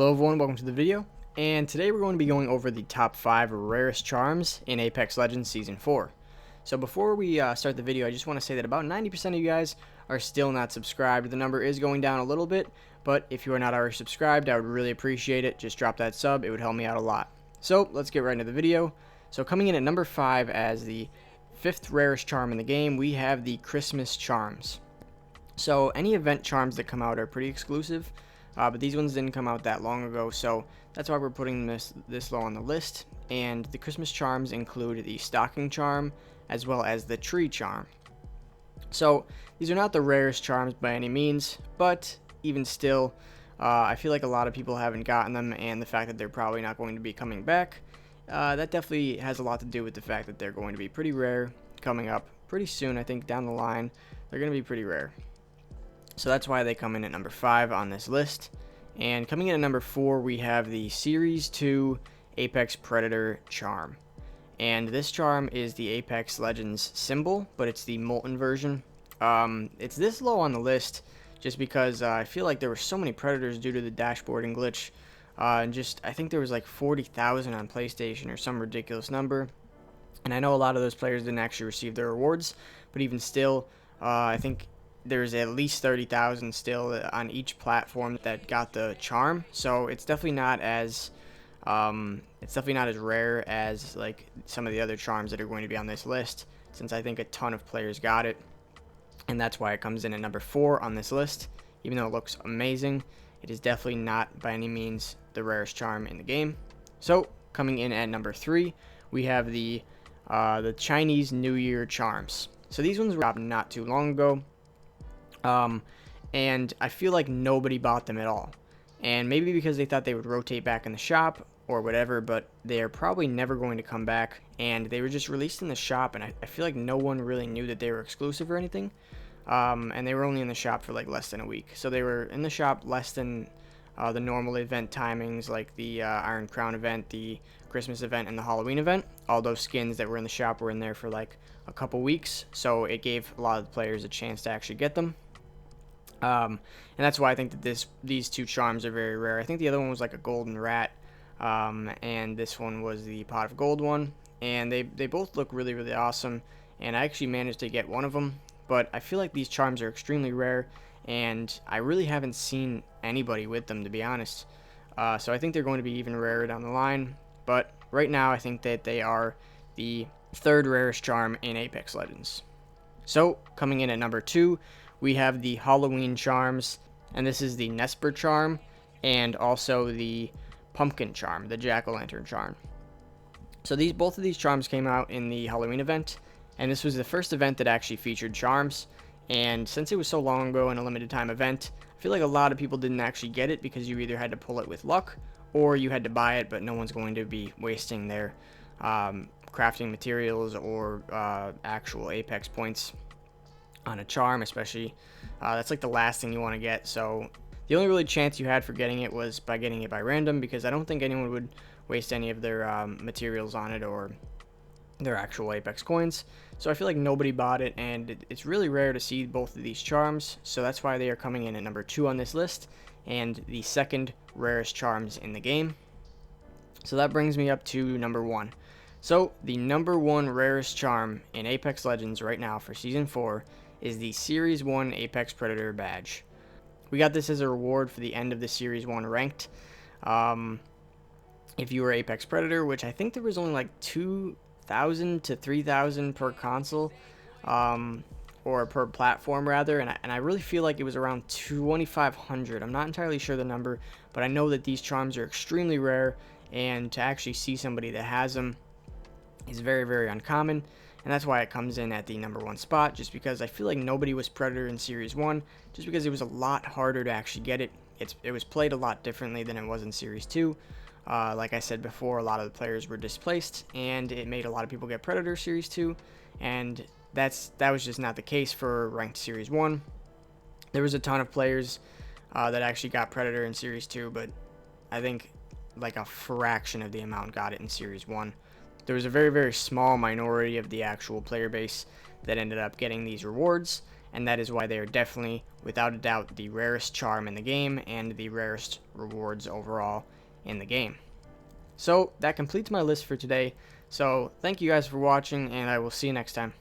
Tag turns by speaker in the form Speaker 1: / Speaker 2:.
Speaker 1: Hello everyone, welcome to the video, and today we're going to be going over the top 5 rarest charms in Apex Legends Season 4. So before we start the video, I just want to say that about 90% of you guys are still not subscribed. The number is going down a little bit, but if you are not already subscribed, I would really appreciate it. Just drop that sub, it would help me out a lot. So let's get right into the video. So coming in at number 5 as the 5th rarest charm in the game, we have the Christmas charms. So any event charms that come out are pretty exclusive. But these ones didn't come out that long ago, so that's why we're putting this low on the list. And the Christmas charms include the stocking charm as well as the tree charm. So these are not the rarest charms by any means, but even still, I feel like a lot of people haven't gotten them, and the fact that they're probably not going to be coming back, that definitely has a lot to do with the fact that they're going to be pretty rare coming up pretty soon. I think down the line, they're going to be pretty rare. So that's why they come in at number 5 on this list. And coming in at number 4, we have the Series 2 Apex Predator charm. And this charm is the Apex Legends symbol, but it's the Molten version. It's this low on the list just because I feel like there were so many Predators due to the dashboarding glitch. And I think there was like 40,000 on PlayStation or some ridiculous number. And I know a lot of those players didn't actually receive their rewards, but even still, I think there's at least 30,000 still on each platform that got the charm, so it's definitely not as rare as like some of the other charms that are going to be on this list, since I think a ton of players got it, and that's why it comes in at number 4 on this list. Even though it looks amazing, it is definitely not by any means the rarest charm in the game. So coming in at number 3, we have the Chinese New Year charms. So these ones were dropped not too long ago. And I feel like nobody bought them at all, and maybe because they thought they would rotate back in the shop or whatever, but they're probably never going to come back, and they were just released in the shop, and I feel like no one really knew that they were exclusive or anything, and they were only in the shop for like less than a week. So they were in the shop less than the normal event timings, like the Iron Crown event, the Christmas event, and the Halloween event. All those skins that were in the shop were in there for like a couple weeks, so it gave a lot of the players a chance to actually get them. And that's why I think that these two charms are very rare. I think the other one was like a golden rat, and this one was the pot of gold one, and they both look really, really awesome, and I actually managed to get one of them, but I feel like these charms are extremely rare, and I really haven't seen anybody with them, to be honest. So I think they're going to be even rarer down the line, but right now I think that they are the 3rd rarest charm in Apex Legends. So coming in at number 2, we have the Halloween charms, and this is the Nesper charm, and also the Pumpkin charm, the Jack-o'-lantern charm. So both of these charms came out in the Halloween event, and this was the first event that actually featured charms, and since it was so long ago and a limited time event, I feel like a lot of people didn't actually get it because you either had to pull it with luck, or you had to buy it, but no one's going to be wasting their crafting materials or actual Apex points on a charm, especially. That's like the last thing you want to get. So the only really chance you had for getting it was by getting it by random, because I don't think anyone would waste any of their materials on it or their actual Apex coins. So I feel like nobody bought it, and it's really rare to see both of these charms, so that's why they are coming in at number 2 on this list, and the 2nd rarest charms in the game. So that brings me up to number 1. So the number 1 rarest charm in Apex Legends right now for Season 4 is the Series 1 Apex Predator badge. We got this as a reward for the end of the Series 1 ranked. If you were Apex Predator, which I think there was only like 2,000 to 3,000 per console, or per platform rather, and I really feel like it was around 2,500. I'm not entirely sure the number, but I know that these charms are extremely rare, and to actually see somebody that has them is very, very uncommon. And that's why it comes in at the number 1 spot, just because I feel like nobody was Predator in Series 1, just because it was a lot harder to actually get it. It was played a lot differently than it was in Series 2. Like I said before, a lot of the players were displaced, and it made a lot of people get Predator Series 2, and that was just not the case for Ranked Series 1. There was a ton of players that actually got Predator in Series 2, but I think like a fraction of the amount got it in Series 1. There was a very, very small minority of the actual player base that ended up getting these rewards, and that is why they are definitely, without a doubt, the rarest charm in the game and the rarest rewards overall in the game. So that completes my list for today. So thank you guys for watching, and I will see you next time.